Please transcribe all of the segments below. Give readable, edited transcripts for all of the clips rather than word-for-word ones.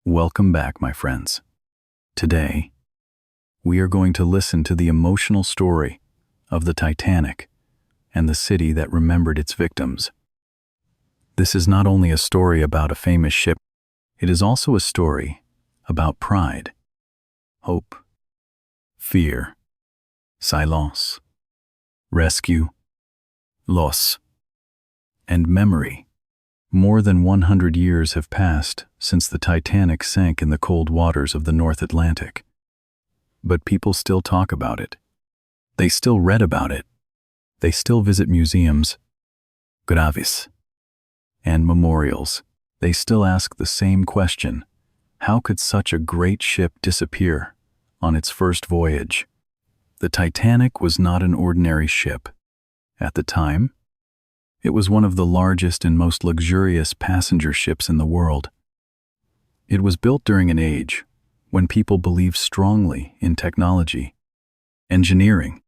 Welcome back, my friends. Today, we are going to listen to the emotional story of the Titanic and the city that remembered its victims. This is not only a story about a famous ship, it is also a story about pride, hope, fear, silence, rescue, loss, and memory. More than 100 years have passed since the Titanic sank in the cold waters of the North Atlantic. But people still talk about it. They still read about it. They still visit museums, graves, and memorials. They still ask the same question: how could such a great ship disappear on its first voyage? The Titanic was not an ordinary ship. At the time, it was one of the largest and most luxurious passenger ships in the world. It was built during an age when people believed strongly in technology, engineering,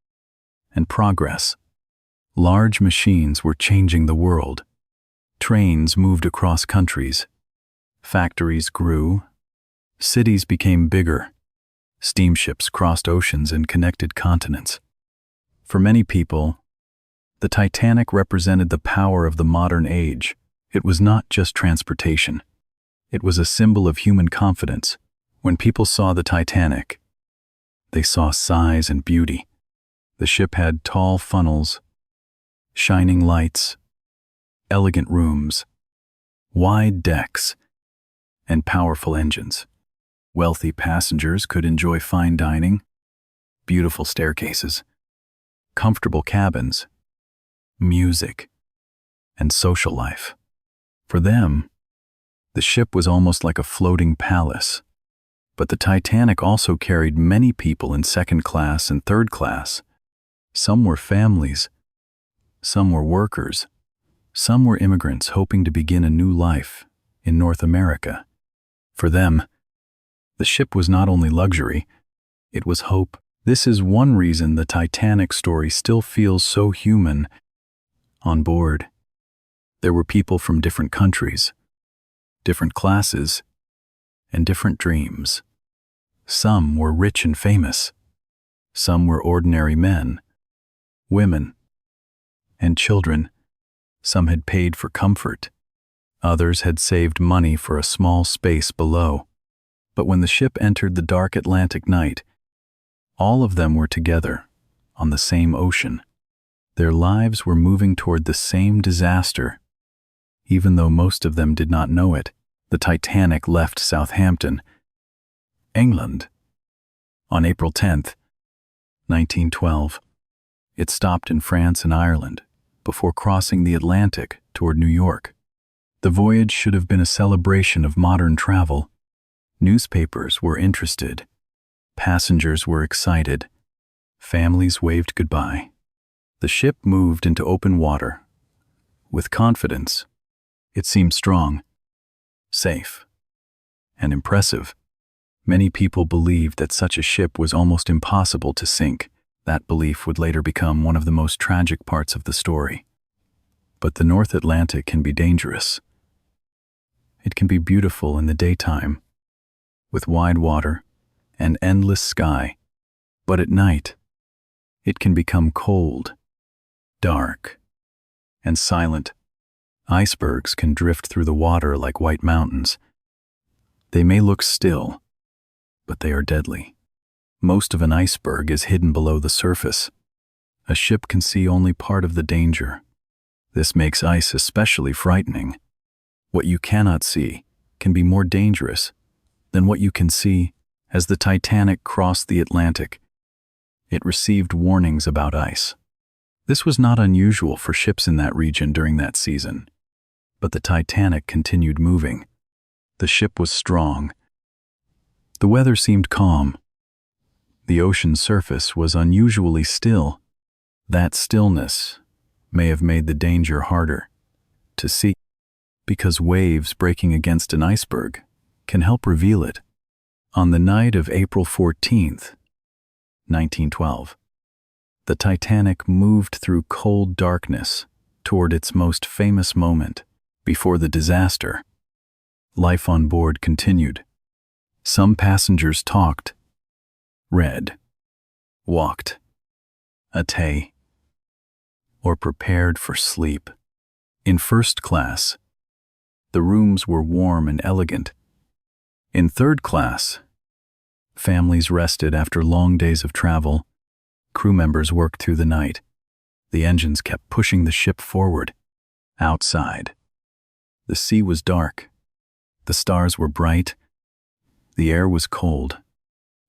and progress. Large machines were changing the world. Trains moved across countries. Factories grew. Cities became bigger. Steamships crossed oceans and connected continents. For many people, the Titanic represented the power of the modern age. It was not just transportation. It was a symbol of human confidence. When people saw the Titanic, they saw size and beauty. The ship had tall funnels, shining lights, elegant rooms, wide decks, and powerful engines. Wealthy passengers could enjoy fine dining, beautiful staircases, comfortable cabins, music, and social life. For them, the ship was almost like a floating palace. But the Titanic also carried many people in second class and third class. Some were families, some were workers, some were immigrants hoping to begin a new life in North America. For them, the ship was not only luxury, it was hope. This is one reason the Titanic story still feels so human. On board, there were people from different countries, different classes, and different dreams. Some were rich and famous. Some were ordinary men, women, and children. Some had paid for comfort. Others had saved money for a small space below. But when the ship entered the dark Atlantic night, all of them were together on the same ocean. Their lives were moving toward the same disaster. Even though most of them did not know it, the Titanic left Southampton, England, on April 10th, 1912. It stopped in France and Ireland before crossing the Atlantic toward New York. The voyage should have been a celebration of modern travel. Newspapers were interested. Passengers were excited. Families waved goodbye. The ship moved into open water. With confidence, it seemed strong, safe, and impressive. Many people believed that such a ship was almost impossible to sink. That belief would later become one of the most tragic parts of the story. But the North Atlantic can be dangerous. It can be beautiful in the daytime, with wide water and endless sky. But at night, it can become cold, dark, and silent. Icebergs can drift through the water like white mountains. They may look still, but they are deadly. Most of an iceberg is hidden below the surface. A ship can see only part of the danger. This makes ice especially frightening. What you cannot see can be more dangerous than what you can see. As the Titanic crossed the Atlantic, it received warnings about ice. This was not unusual for ships in that region during that season. But the Titanic continued moving. The ship was strong. The weather seemed calm. The ocean surface was unusually still. That stillness may have made the danger harder to see, because waves breaking against an iceberg can help reveal it. On the night of April 14th, 1912, the Titanic moved through cold darkness toward its most famous moment before the disaster. Life on board continued. Some passengers talked, read, walked, ate, or prepared for sleep. In first class, the rooms were warm and elegant. In third class, families rested after long days of travel. Crew members worked through the night. The engines kept pushing the ship forward. Outside, the sea was dark. The stars were bright. The air was cold.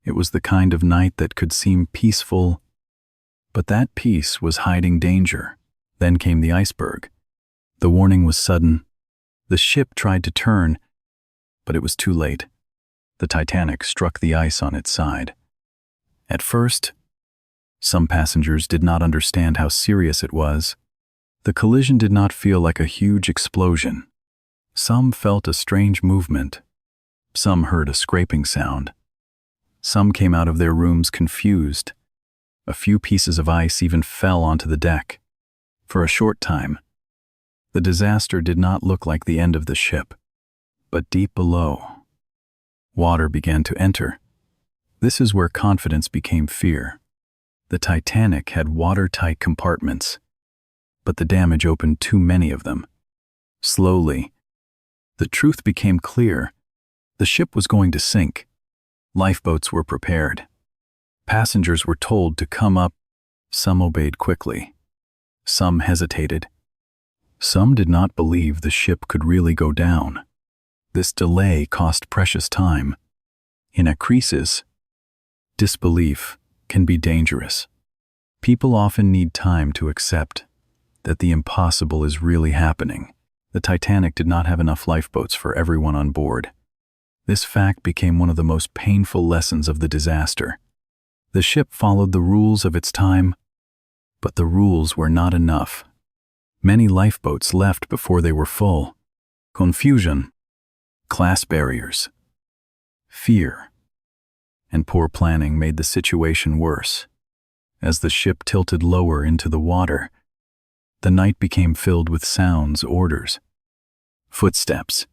It was the kind of night that could seem peaceful, but that peace was hiding danger. Then came the iceberg. The warning was sudden. The ship tried to turn, but it was too late. The Titanic struck the ice on its side. At first, some passengers did not understand how serious it was. The collision did not feel like a huge explosion. Some felt a strange movement. Some heard a scraping sound. Some came out of their rooms confused. A few pieces of ice even fell onto the deck. For a short time, the disaster did not look like the end of the ship. But deep below, water began to enter. This is where confidence became fear. The Titanic had watertight compartments, but the damage opened too many of them. Slowly, the truth became clear. The ship was going to sink. Lifeboats were prepared. Passengers were told to come up. Some obeyed quickly. Some hesitated. Some did not believe the ship could really go down. This delay cost precious time. In a crisis, disbelief can be dangerous. People often need time to accept that the impossible is really happening. The Titanic did not have enough lifeboats for everyone on board. This fact became one of the most painful lessons of the disaster. The ship followed the rules of its time, but the rules were not enough. Many lifeboats left before they were full. Confusion, class barriers, fear, and poor planning made the situation worse. As the ship tilted lower into the water, the night became filled with sounds, orders, footsteps,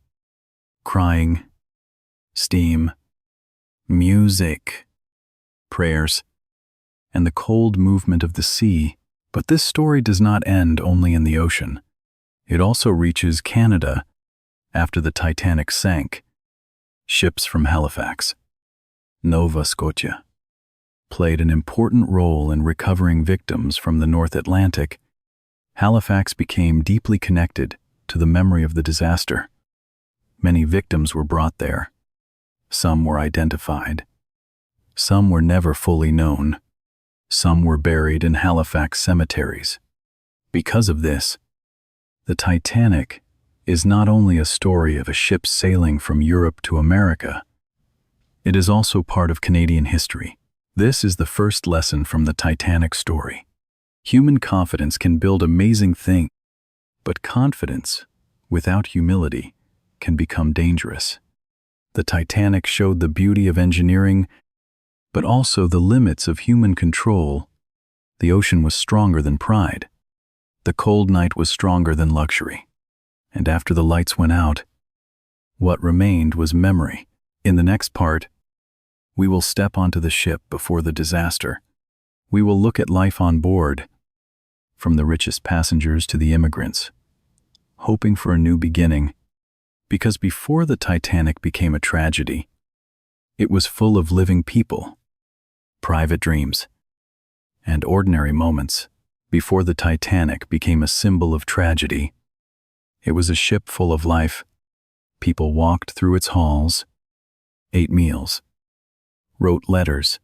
crying, steam, music, prayers, and the cold movement of the sea. But this story does not end only in the ocean. It also reaches Canada after the Titanic sank. Ships from Halifax, Nova Scotia, played an important role in recovering victims from the North Atlantic. Halifax became deeply connected to the memory of the disaster. Many victims were brought there. Some were identified. Some were never fully known. Some were buried in Halifax cemeteries. Because of this, the Titanic is not only a story of a ship sailing from Europe to America, it is also part of Canadian history. This is the first lesson from the Titanic story. Human confidence can build amazing things, but confidence without humility can become dangerous. The Titanic showed the beauty of engineering, but also the limits of human control. The ocean was stronger than pride. The cold night was stronger than luxury. And after the lights went out, what remained was memory. In the next part, we will step onto the ship before the disaster. We will look at life on board, from the richest passengers to the immigrants, hoping for a new beginning. Because before the Titanic became a tragedy, it was full of living people, private dreams, and ordinary moments. Before the Titanic became a symbol of tragedy, it was a ship full of life. People walked through its halls, ate meals, wrote letters,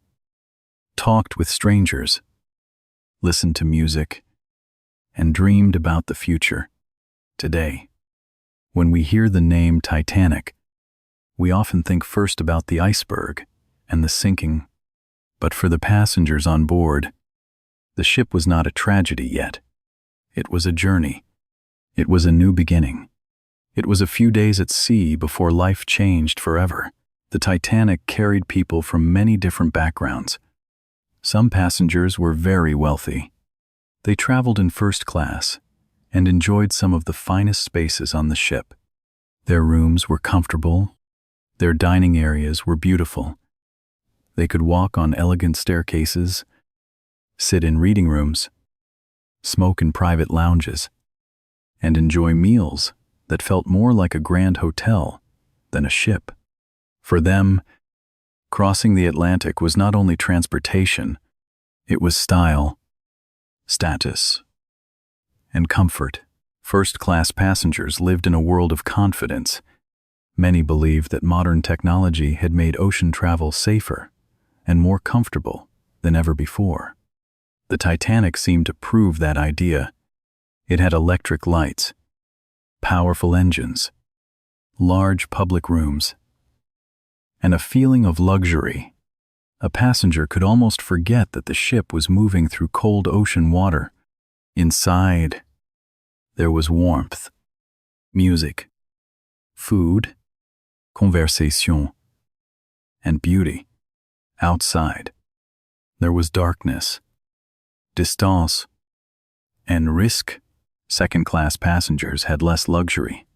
talked with strangers, listened to music, and dreamed about the future. Today, when we hear the name Titanic, we often think first about the iceberg and the sinking. But for the passengers on board, the ship was not a tragedy yet. It was a journey. It was a new beginning. It was a few days at sea before life changed forever. The Titanic carried people from many different backgrounds. Some passengers were very wealthy. They traveled in first class and enjoyed some of the finest spaces on the ship. Their rooms were comfortable, Their dining areas were beautiful. They could walk on elegant staircases, sit in reading rooms, smoke in private lounges, and enjoy meals that felt more like a grand hotel than a ship. For them, crossing the Atlantic was not only transportation, it was style, status, and comfort. First-class passengers lived in a world of confidence. Many believed that modern technology had made ocean travel safer and more comfortable than ever before. The Titanic seemed to prove that idea. It had electric lights, powerful engines, large public rooms, and a feeling of luxury. A passenger could almost forget that the ship was moving through cold ocean water. Inside, there was warmth, music, food, conversation, and beauty. Outside, there was darkness, distance, and risk. Second-class passengers had less luxury,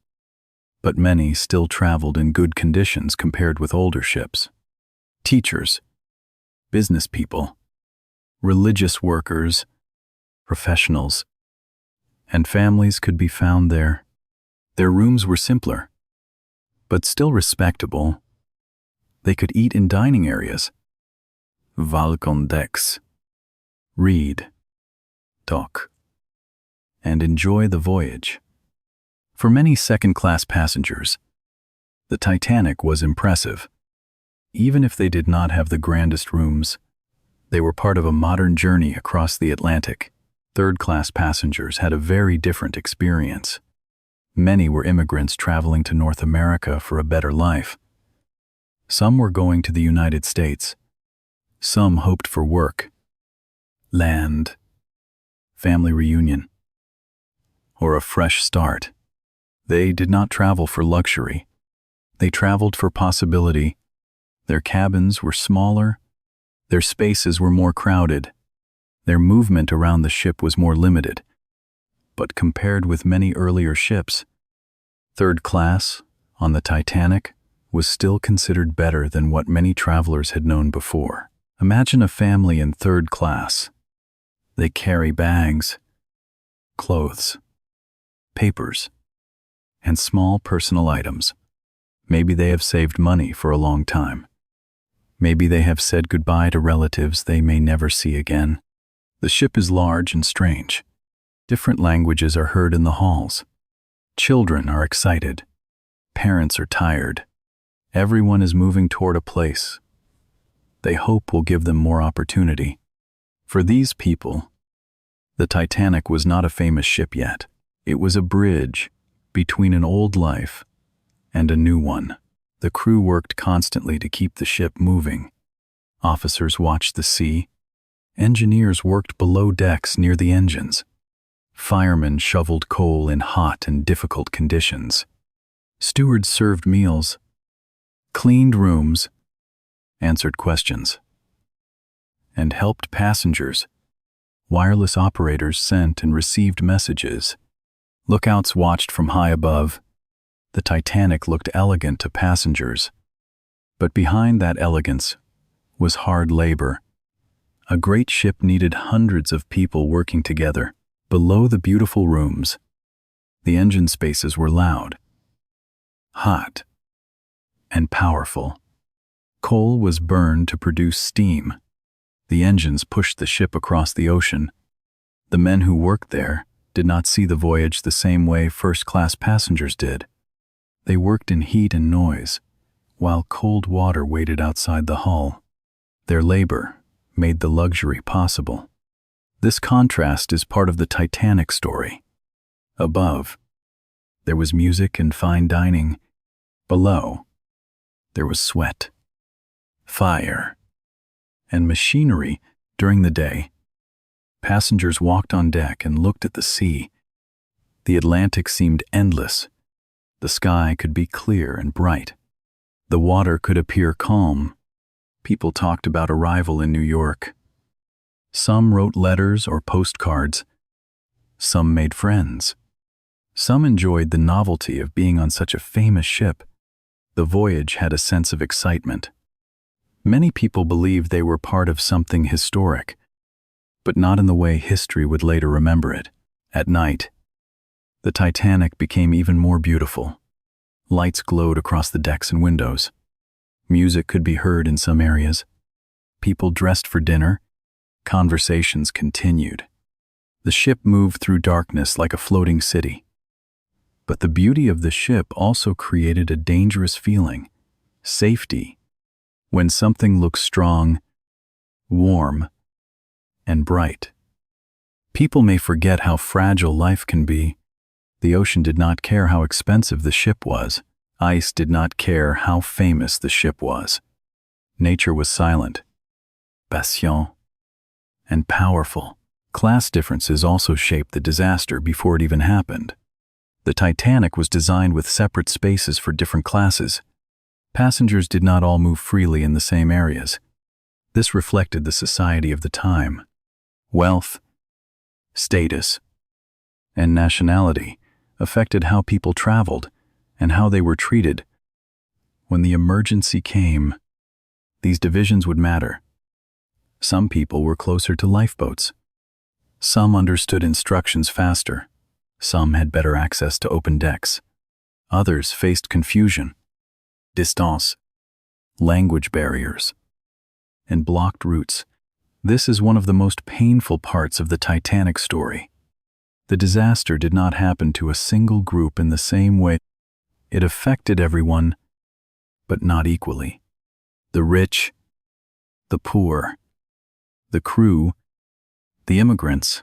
but many still traveled in good conditions compared with older ships. Teachers, business people, religious workers, professionals, and families could be found there. Their rooms were simpler, but still respectable. They could eat in dining areas, balcon decks, read, talk, and enjoy the voyage. For many second-class passengers, the Titanic was impressive. Even if they did not have the grandest rooms, they were part of a modern journey across the Atlantic. Third-class passengers had a very different experience. Many were immigrants traveling to North America for a better life. Some were going to the United States. Some hoped for work, land, family reunion, or a fresh start. They did not travel for luxury. They traveled for possibility. Their cabins were smaller. Their spaces were more crowded. Their movement around the ship was more limited. But compared with many earlier ships, third class on the Titanic was still considered better than what many travelers had known before. Imagine a family in third class. They carry bags, clothes, papers, and small personal items. Maybe they have saved money for a long time. Maybe they have said goodbye to relatives they may never see again. The ship is large and strange. Different languages are heard in the halls. Children are excited. Parents are tired. Everyone is moving toward a place they hope will give them more opportunity. For these people, the Titanic was not a famous ship yet. It was a bridge between an old life and a new one. The crew worked constantly to keep the ship moving. Officers watched the sea. Engineers worked below decks near the engines. Firemen shoveled coal in hot and difficult conditions. Stewards served meals, cleaned rooms, answered questions, and helped passengers. Wireless operators sent and received messages. Lookouts watched from high above. The Titanic looked elegant to passengers, but behind that elegance was hard labor. A great ship needed hundreds of people working together. Below the beautiful rooms, the engine spaces were loud, hot, and powerful. Coal was burned to produce steam. The engines pushed the ship across the ocean. The men who worked there did not see the voyage the same way first-class passengers did. They worked in heat and noise, while cold water waited outside the hull. Their labor made the luxury possible. This contrast is part of the Titanic story. Above, there was music and fine dining. Below, there was sweat, fire, and machinery. During the day, passengers walked on deck and looked at the sea. The Atlantic seemed endless. The sky could be clear and bright. The water could appear calm. People talked about arrival in New York. Some wrote letters or postcards. Some made friends. Some enjoyed the novelty of being on such a famous ship. The voyage had a sense of excitement. Many people believed they were part of something historic, but not in the way history would later remember it. At night, the Titanic became even more beautiful. Lights glowed across the decks and windows. Music could be heard in some areas. People dressed for dinner. Conversations continued. The ship moved through darkness like a floating city. But the beauty of the ship also created a dangerous feeling: safety. When something looks strong, warm, and bright, people may forget how fragile life can be. The ocean did not care how expensive the ship was. Ice did not care how famous the ship was. Nature was silent, patient, and powerful. Class differences also shaped the disaster before it even happened. The Titanic was designed with separate spaces for different classes. Passengers did not all move freely in the same areas. This reflected the society of the time. Wealth, status, and nationality affected how people traveled and how they were treated. When the emergency came, these divisions would matter. Some people were closer to lifeboats. Some understood instructions faster. Some had better access to open decks. Others faced confusion, distance, language barriers, and blocked routes. This is one of the most painful parts of the Titanic story. The disaster did not happen to a single group in the same way. It affected everyone, but not equally. The rich, the poor, the crew, the immigrants,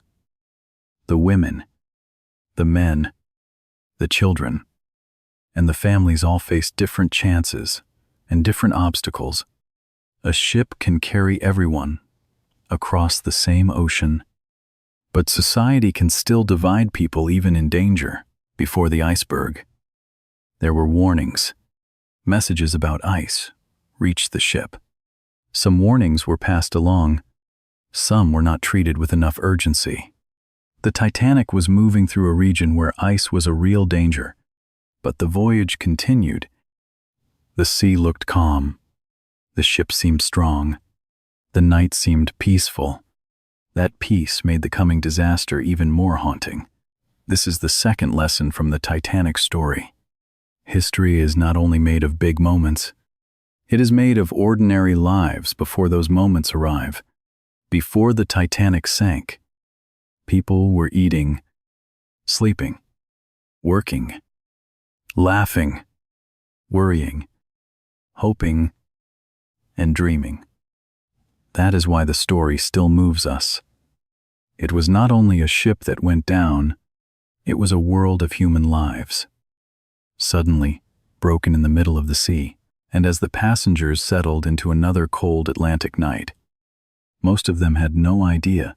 the women, the men, the children, and the families all face different chances and different obstacles. A ship can carry everyone across the same ocean, but society can still divide people even in danger. Before the iceberg, there were warnings. Messages about ice reached the ship. Some warnings were passed along. Some were not treated with enough urgency. The Titanic was moving through a region where ice was a real danger, but the voyage continued. The sea looked calm. The ship seemed strong. The night seemed peaceful. That peace made the coming disaster even more haunting. This is the second lesson from the Titanic story. History is not only made of big moments, it is made of ordinary lives before those moments arrive. Before the Titanic sank, people were eating, sleeping, working, laughing, worrying, hoping, and dreaming. That is why the story still moves us. It was not only a ship that went down, it was a world of human lives, suddenly broken in the middle of the sea. And as the passengers settled into another cold Atlantic night, most of them had no idea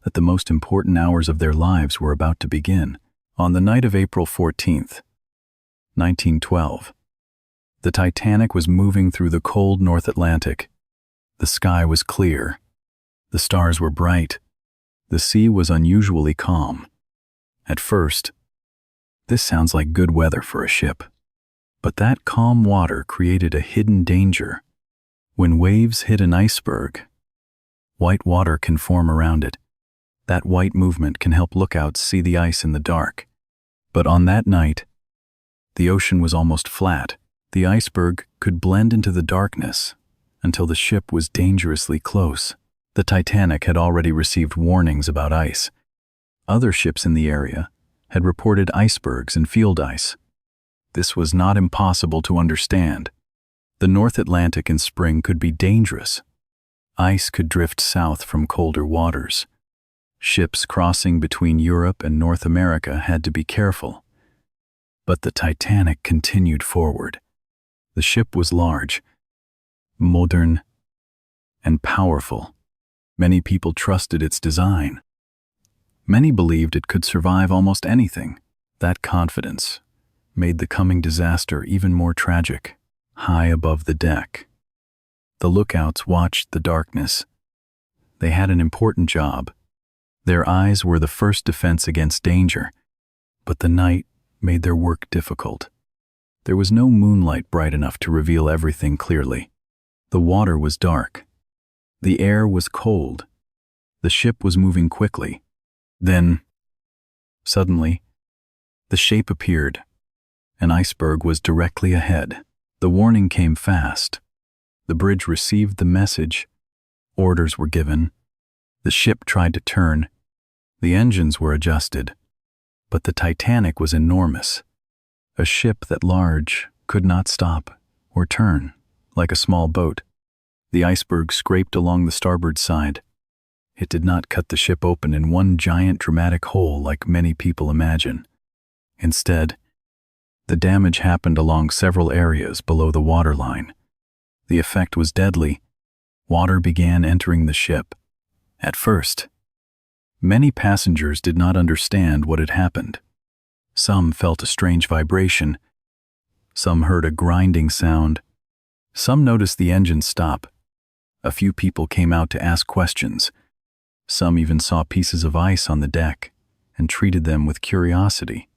that the most important hours of their lives were about to begin. On the night of April 14th, 1912, the Titanic was moving through the cold North Atlantic. The sky was clear. The stars were bright. The sea was unusually calm. At first, this sounds like good weather for a ship. But that calm water created a hidden danger. When waves hit an iceberg, white water can form around it. That white movement can help lookouts see the ice in the dark. But on that night, the ocean was almost flat. The iceberg could blend into the darkness until the ship was dangerously close. The Titanic had already received warnings about ice. Other ships in the area had reported icebergs and field ice. This was not impossible to understand. The North Atlantic in spring could be dangerous. Ice could drift south from colder waters. Ships crossing between Europe and North America had to be careful. But the Titanic continued forward. The ship was large, modern, and powerful. Many people trusted its design. Many believed it could survive almost anything. That confidence made the coming disaster even more tragic. High above the deck, the lookouts watched the darkness. They had an important job. Their eyes were the first defense against danger, but the night made their work difficult. There was no moonlight bright enough to reveal everything clearly. The water was dark. The air was cold. The ship was moving quickly. Then, suddenly, the shape appeared. An iceberg was directly ahead. The warning came fast. The bridge received the message. Orders were given. The ship tried to turn. The engines were adjusted. But the Titanic was enormous. A ship that large could not stop or turn, like a small boat. The iceberg scraped along the starboard side. It did not cut the ship open in one giant dramatic hole like many people imagine. Instead, the damage happened along several areas below the waterline. The effect was deadly. Water began entering the ship. At first, many passengers did not understand what had happened. Some felt a strange vibration. Some heard a grinding sound. Some noticed the engine stop. A few people came out to ask questions. Some even saw pieces of ice on the deck and treated them with curiosity.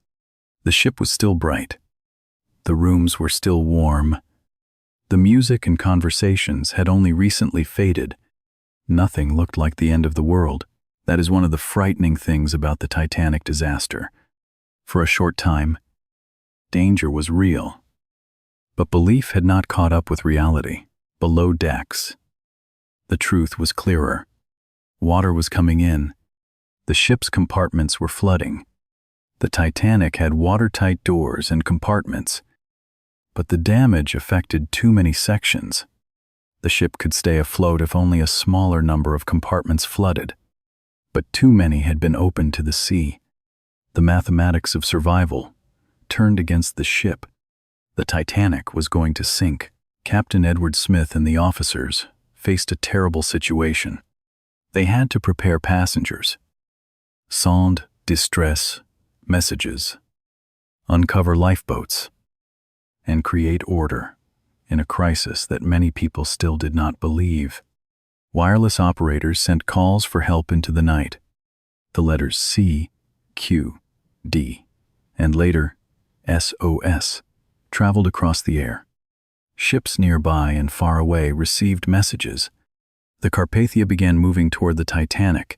The ship was still bright. The rooms were still warm. The music and conversations had only recently faded. Nothing looked like the end of the world. That is one of the frightening things about the Titanic disaster. For a short time, danger was real. But belief had not caught up with reality. Below decks, the truth was clearer. Water was coming in. The ship's compartments were flooding. The Titanic had watertight doors and compartments, but the damage affected too many sections. The ship could stay afloat if only a smaller number of compartments flooded, but too many had been opened to the sea. The mathematics of survival turned against the ship. The Titanic was going to sink. Captain Edward Smith and the officers faced a terrible situation. They had to prepare passengers, sound distress messages, uncover lifeboats, and create order in a crisis that many people still did not believe. Wireless operators sent calls for help into the night. The letters C, Q, D, and later SOS traveled across the air. Ships nearby and far away received messages. The Carpathia began moving toward the Titanic,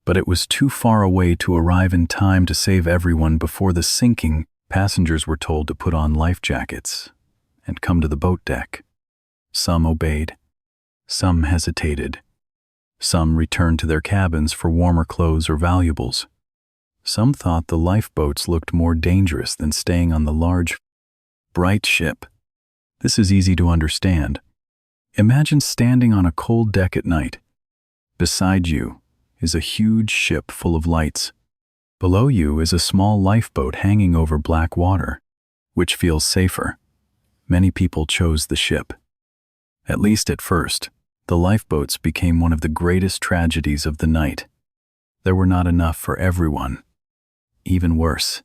but it was too far away to arrive in time to save everyone before the sinking. Passengers were told to put on life jackets and come to the boat deck. Some obeyed. Some hesitated. Some returned to their cabins for warmer clothes or valuables. Some thought the lifeboats looked more dangerous than staying on the large, bright ship. This is easy to understand. Imagine standing on a cold deck at night. Beside you is a huge ship full of lights. Below you is a small lifeboat hanging over black water. Which feels safer? Many people chose the ship. At least at first, the lifeboats became one of the greatest tragedies of the night. There were not enough for everyone. Even worse,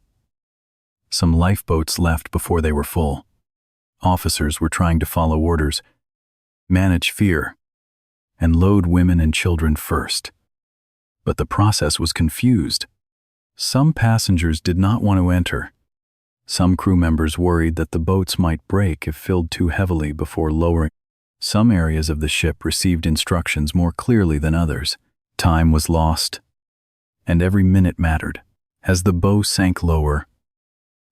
some lifeboats left before they were full. Officers were trying to follow orders, manage fear, and load women and children first. But the process was confused. Some passengers did not want to enter. Some crew members worried that the boats might break if filled too heavily before lowering. Some areas of the ship received instructions more clearly than others. Time was lost, and every minute mattered. As the bow sank lower,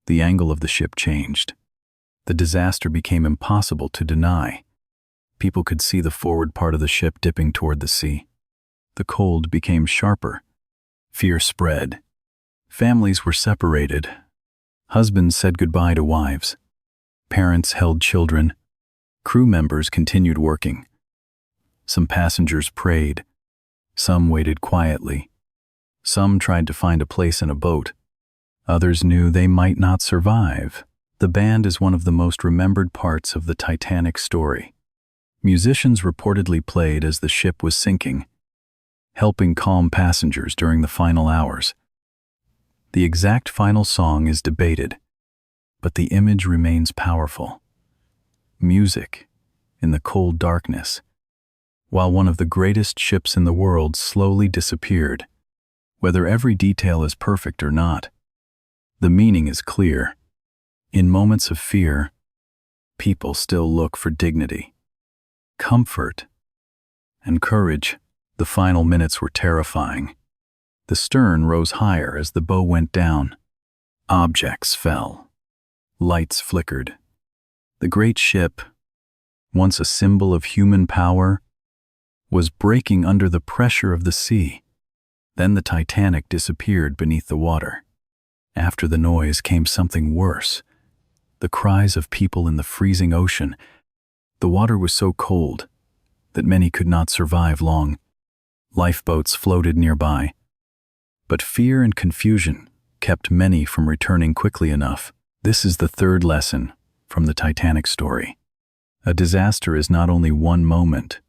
the angle of the ship changed. The disaster became impossible to deny. People could see the forward part of the ship dipping toward the sea. The cold became sharper. Fear spread. Families were separated. Husbands said goodbye to wives. Parents held children. Crew members continued working. Some passengers prayed. Some waited quietly. Some tried to find a place in a boat. Others knew they might not survive. The band is one of the most remembered parts of the Titanic story. Musicians reportedly played as the ship was sinking, helping calm passengers during the final hours. The exact final song is debated, but the image remains powerful. Music in the cold darkness, while one of the greatest ships in the world slowly disappeared. Whether every detail is perfect or not, the meaning is clear. In moments of fear, people still look for dignity, comfort, and courage. The final minutes were terrifying. The stern rose higher as the bow went down. Objects fell. Lights flickered. The great ship, once a symbol of human power, was breaking under the pressure of the sea. Then the Titanic disappeared beneath the water. After the noise came something worse. The cries of people in the freezing ocean. The water was so cold that many could not survive long. Lifeboats floated nearby. But fear and confusion kept many from returning quickly enough. This is the third lesson from the Titanic story. A disaster is not only one moment.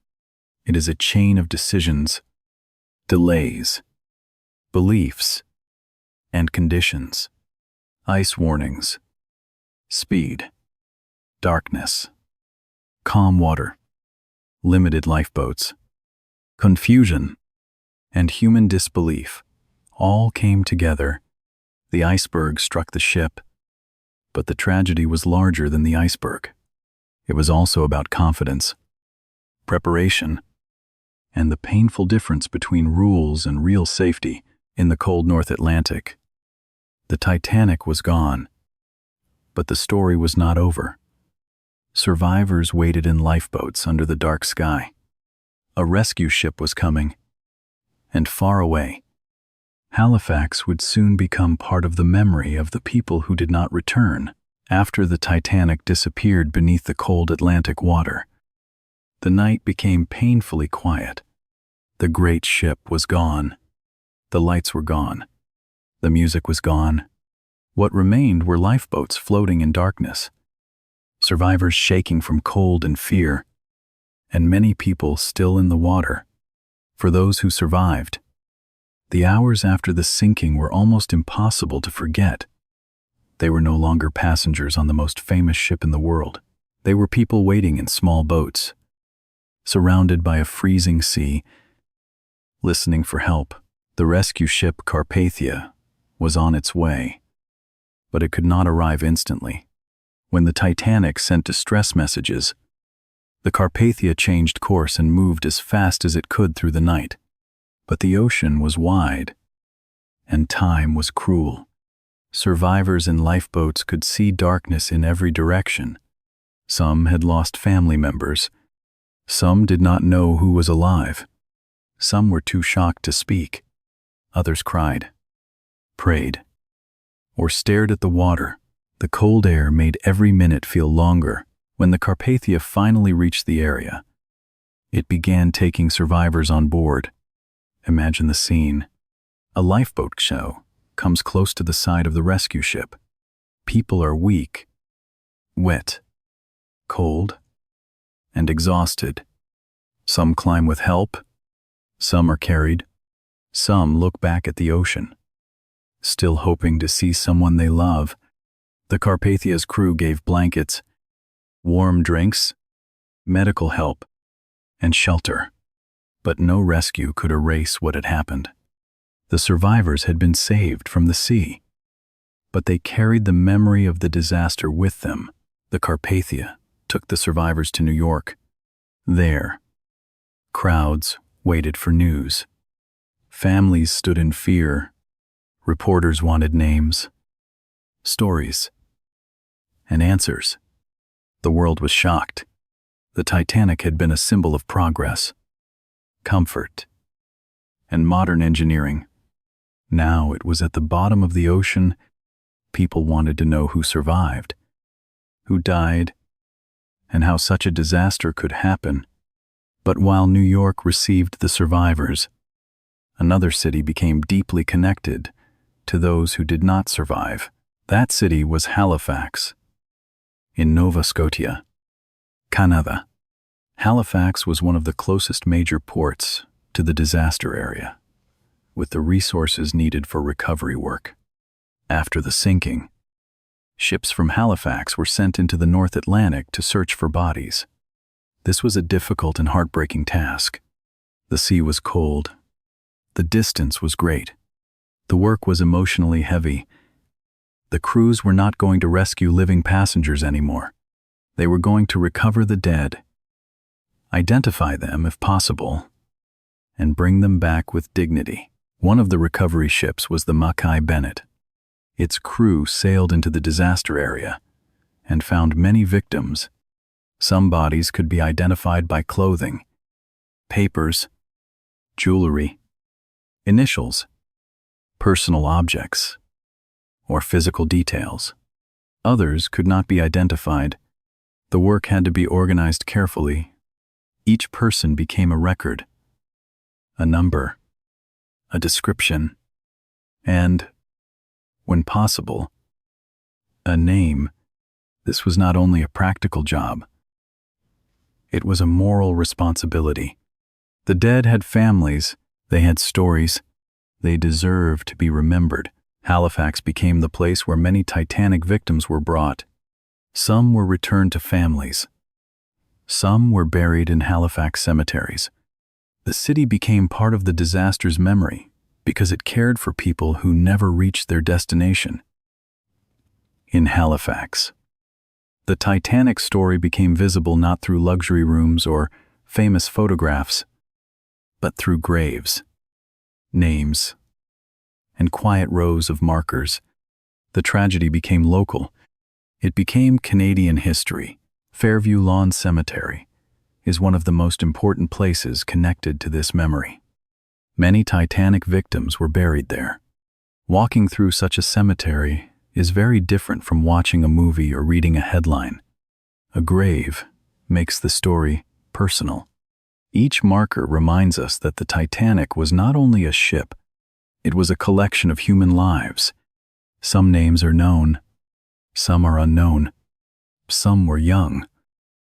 It is a chain of decisions, delays, beliefs, and conditions. Ice warnings, speed, darkness, calm water, limited lifeboats, confusion, and human disbelief all came together. The iceberg struck the ship, but the tragedy was larger than the iceberg. It was also about confidence, preparation, and the painful difference between rules and real safety. In the cold North Atlantic, the Titanic was gone, but the story was not over. Survivors waited in lifeboats under the dark sky. A rescue ship was coming, and far away, Halifax would soon become part of the memory of the people who did not return. After the Titanic disappeared beneath the cold Atlantic water, the night became painfully quiet. The great ship was gone. The lights were gone. The music was gone. What remained were lifeboats floating in darkness, survivors shaking from cold and fear, and many people still in the water. For those who survived, the hours after the sinking were almost impossible to forget. They were no longer passengers on the most famous ship in the world. They were people waiting in small boats, surrounded by a freezing sea, listening for help. The rescue ship Carpathia was on its way, but it could not arrive instantly. When the Titanic sent distress messages, the Carpathia changed course and moved as fast as it could through the night. But the ocean was wide, and time was cruel. Survivors in lifeboats could see darkness in every direction. Some had lost family members. Some did not know who was alive. Some were too shocked to speak. Others cried, prayed, or stared at the water. The cold air made every minute feel longer. When the Carpathia finally reached the area, it began taking survivors on board. Imagine the scene. A lifeboat show comes close to the side of the rescue ship. People are weak, wet, cold, and exhausted. Some climb with help. Some are carried. Some look back at the ocean, still hoping to see someone they love. The Carpathia's crew gave blankets, warm drinks, medical help, and shelter. But no rescue could erase what had happened. The survivors had been saved from the sea, but they carried the memory of the disaster with them. The Carpathia took the survivors to New York. There, crowds waited for news. Families stood in fear. Reporters wanted names, stories, and answers. The world was shocked. The Titanic had been a symbol of progress, comfort, and modern engineering. Now it was at the bottom of the ocean. People wanted to know who survived, who died, and how such a disaster could happen. But while New York received the survivors, another city became deeply connected to those who did not survive. That city was Halifax, in Nova Scotia, Canada. Halifax was one of the closest major ports to the disaster area, with the resources needed for recovery work. After the sinking, ships from Halifax were sent into the North Atlantic to search for bodies. This was a difficult and heartbreaking task. The sea was cold. The distance was great. The work was emotionally heavy, The crews were not going to rescue living passengers anymore. They were going to recover the dead, identify them if possible, and bring them back with dignity. One of the recovery ships was the Mackay Bennett. Its crew sailed into the disaster area and found many victims. Some bodies could be identified by clothing, papers, jewelry, initials, personal objects, or physical details. Others could not be identified. The work had to be organized carefully. Each person became a record, a number, a description, and, when possible, a name. This was not only a practical job, it was a moral responsibility. The dead had families, they had stories, they deserved to be remembered. Halifax became the place where many Titanic victims were brought. Some were returned to families. Some were buried in Halifax cemeteries. The city became part of the disaster's memory because it cared for people who never reached their destination. In Halifax, the Titanic story became visible not through luxury rooms or famous photographs, but through graves, names, and quiet rows of markers. The tragedy became local. It became Canadian history. Fairview Lawn Cemetery is one of the most important places connected to this memory. Many Titanic victims were buried there. Walking through such a cemetery is very different from watching a movie or reading a headline. A grave makes the story personal. Each marker reminds us that the Titanic was not only a ship, it was a collection of human lives. Some names are known, some are unknown. Some were young,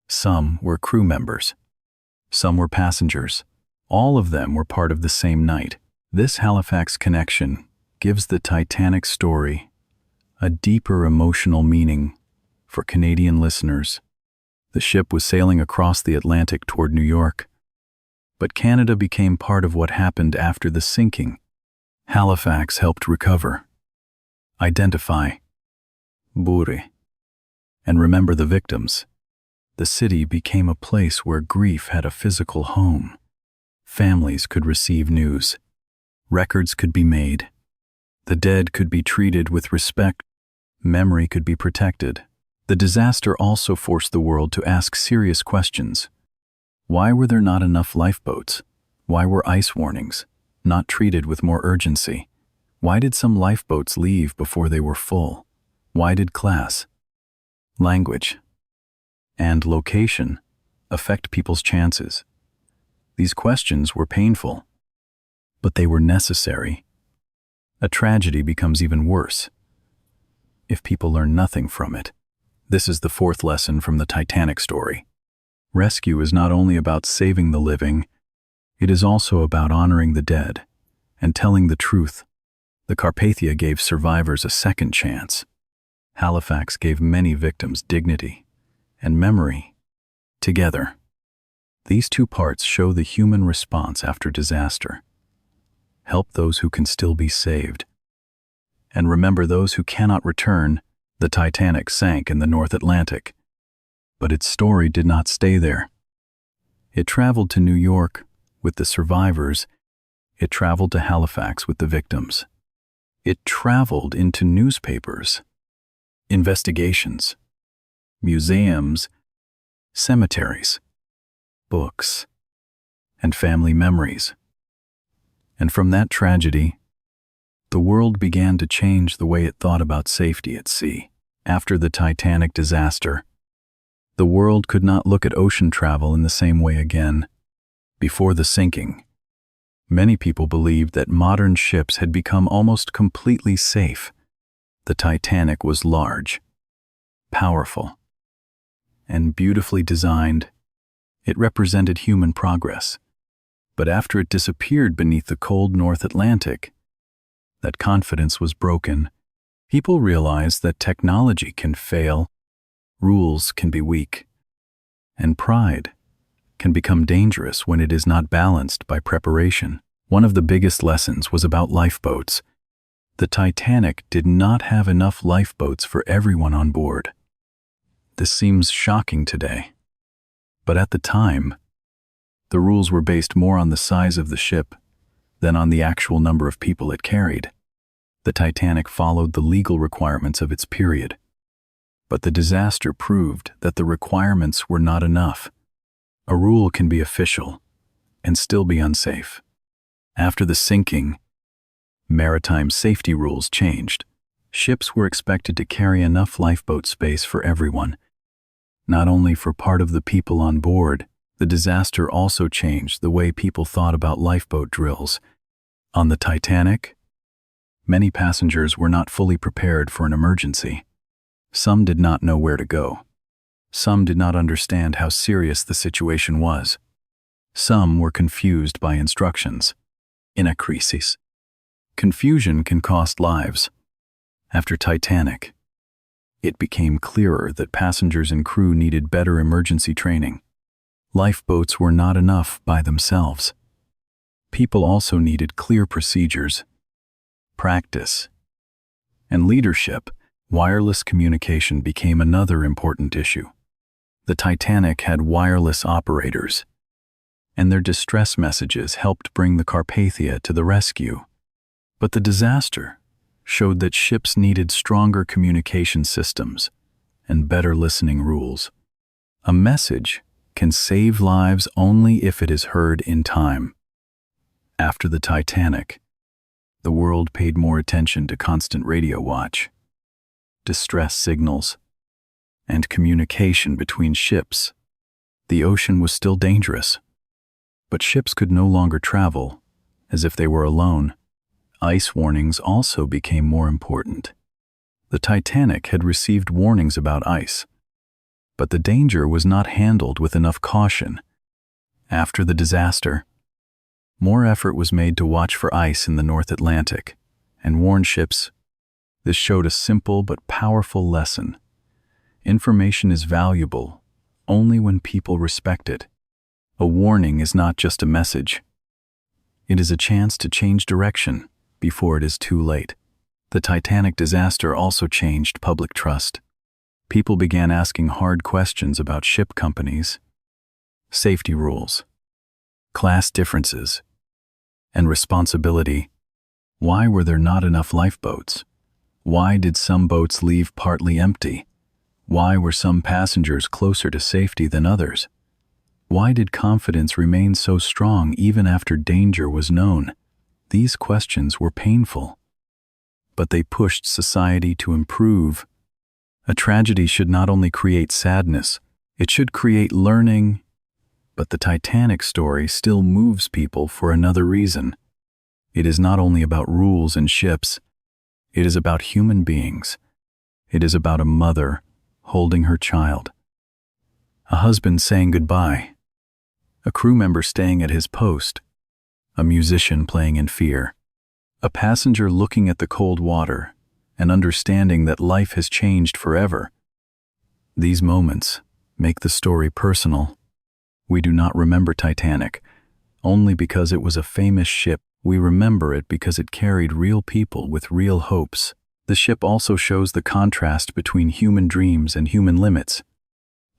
some were crew members, some were passengers. All of them were part of the same night. This Halifax connection gives the Titanic story a deeper emotional meaning for Canadian listeners. The ship was sailing across the Atlantic toward New York, but Canada became part of what happened after the sinking. Halifax helped recover, identify, bury, and remember the victims. The city became a place where grief had a physical home. Families could receive news. Records could be made. The dead could be treated with respect. Memory could be protected. The disaster also forced the world to ask serious questions. Why were there not enough lifeboats? Why were ice warnings not treated with more urgency? Why did some lifeboats leave before they were full? Why did class, language, and location affect people's chances? These questions were painful, but they were necessary. A tragedy becomes even worse if people learn nothing from it. This is the fourth lesson from the Titanic story. Rescue is not only about saving the living, it is also about honoring the dead and telling the truth. The Carpathia gave survivors a second chance. Halifax gave many victims dignity and memory. Together, these two parts show the human response after disaster. Help those who can still be saved, and remember those who cannot return. The Titanic sank in the North Atlantic, but its story did not stay there. It traveled to New York with the survivors. It traveled to Halifax with the victims. It traveled into newspapers, investigations, museums, cemeteries, books, and family memories. And from that tragedy, the world began to change the way it thought about safety at sea. After the Titanic disaster, the world could not look at ocean travel in the same way again. Before the sinking, many people believed that modern ships had become almost completely safe. The Titanic was large, powerful, and beautifully designed. It represented human progress. But after it disappeared beneath the cold North Atlantic, that confidence was broken. People realized that technology can fail, rules can be weak, and pride can become dangerous when it is not balanced by preparation. One of the biggest lessons was about lifeboats. The Titanic did not have enough lifeboats for everyone on board. This seems shocking today, but at the time, the rules were based more on the size of the ship than on the actual number of people it carried. The Titanic followed the legal requirements of its period, but the disaster proved that the requirements were not enough. A rule can be official and still be unsafe. After the sinking, maritime safety rules changed. Ships were expected to carry enough lifeboat space for everyone, not only for part of the people on board. The disaster also changed the way people thought about lifeboat drills. On the Titanic, many passengers were not fully prepared for an emergency. Some did not know where to go. Some did not understand how serious the situation was. Some were confused by instructions. In a crisis, confusion can cost lives. After Titanic, it became clearer that passengers and crew needed better emergency training. Lifeboats were not enough by themselves. People also needed clear procedures, practice, and leadership. Wireless communication became another important issue. The Titanic had wireless operators, and their distress messages helped bring the Carpathia to the rescue. But the disaster showed that ships needed stronger communication systems and better listening rules. A message can save lives only if it is heard in time. After the Titanic, the world paid more attention to constant radio watch, distress signals, and communication between ships. The ocean was still dangerous, but ships could no longer travel as if they were alone. Ice warnings also became more important. The Titanic had received warnings about ice, but the danger was not handled with enough caution. After the disaster, more effort was made to watch for ice in the North Atlantic and warn ships. This showed a simple but powerful lesson. Information is valuable only when people respect it. A warning is not just a message. It is a chance to change direction before it is too late. The Titanic disaster also changed public trust. People began asking hard questions about ship companies, safety rules, class differences, and responsibility. Why were there not enough lifeboats? Why did some boats leave partly empty? Why were some passengers closer to safety than others? Why did confidence remain so strong even after danger was known? These questions were painful, but they pushed society to improve. A tragedy should not only create sadness, it should create learning. But the Titanic story still moves people for another reason. It is not only about rules and ships, it is about human beings. It is about a mother holding her child, a husband saying goodbye, a crew member staying at his post, a musician playing in fear, a passenger looking at the cold water and understanding that life has changed forever. These moments make the story personal. We do not remember Titanic only because it was a famous ship. We remember it because it carried real people with real hopes. The ship also shows the contrast between human dreams and human limits.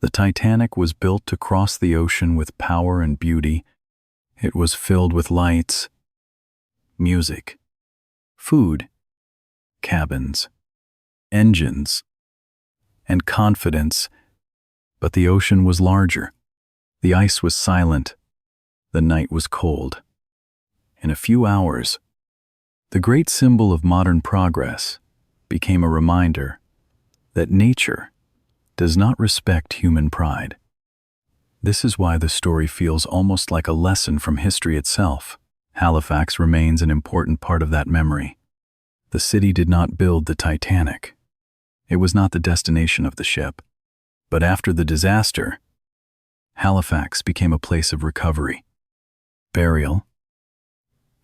The Titanic was built to cross the ocean with power and beauty. It was filled with lights, music, food, cabins, engines, and confidence. But the ocean was larger. The ice was silent. The night was cold. In a few hours, the great symbol of modern progress became a reminder that nature does not respect human pride. This is why the story feels almost like a lesson from history itself. Halifax remains an important part of that memory. The city did not build the Titanic. It was not the destination of the ship. But after the disaster, Halifax became a place of recovery, burial,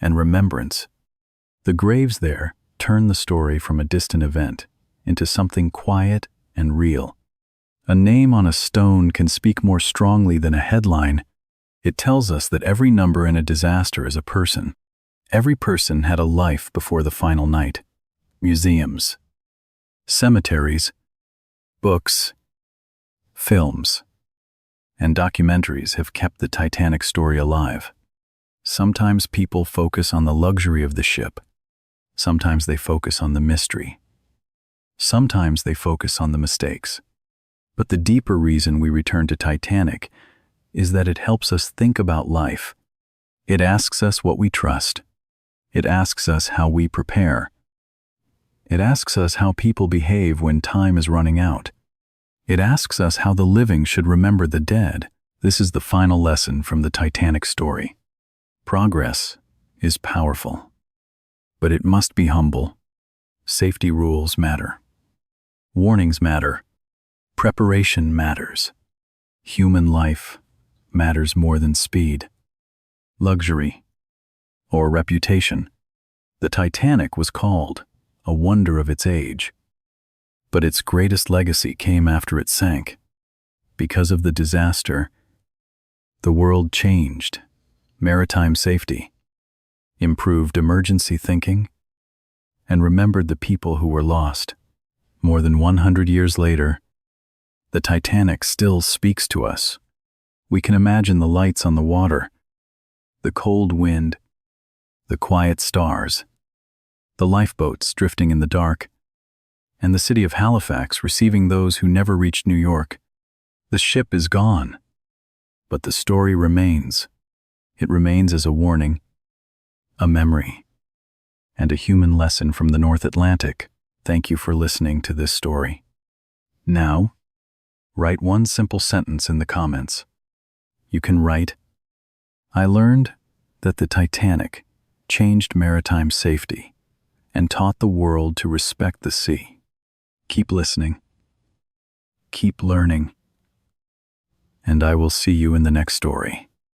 and remembrance. The graves there turned the story from a distant event into something quiet and real. A name on a stone can speak more strongly than a headline. It tells us that every number in a disaster is a person. Every person had a life before the final night. museums, cemeteries, books, films, and documentaries have kept the Titanic story alive. Sometimes people focus on the luxury of the ship. Sometimes they focus on the mystery. Sometimes they focus on the mistakes. But the deeper reason we return to Titanic is that it helps us think about life. It asks us what we trust. It asks us how we prepare. It asks us how people behave when time is running out. It asks us how the living should remember the dead. This is the final lesson from the Titanic story. Progress is powerful, but it must be humble. Safety rules matter. Warnings matter. Preparation matters. Human life matters more than speed, luxury, or reputation. The Titanic was called a wonder of its age, but its greatest legacy came after it sank. Because of the disaster, the world changed. Maritime safety, improved emergency thinking, and remembered the people who were lost. More than 100 years later, the Titanic still speaks to us. We can imagine the lights on the water, the cold wind, the quiet stars, the lifeboats drifting in the dark, and the city of Halifax receiving those who never reached New York. The ship is gone, but the story remains. It remains as a warning, a memory, and a human lesson from the North Atlantic. Thank you for listening to this story. Now, write one simple sentence in the comments. You can write, "I learned that the Titanic changed maritime safety and taught the world to respect the sea." Keep listening, keep learning, and I will see you in the next story.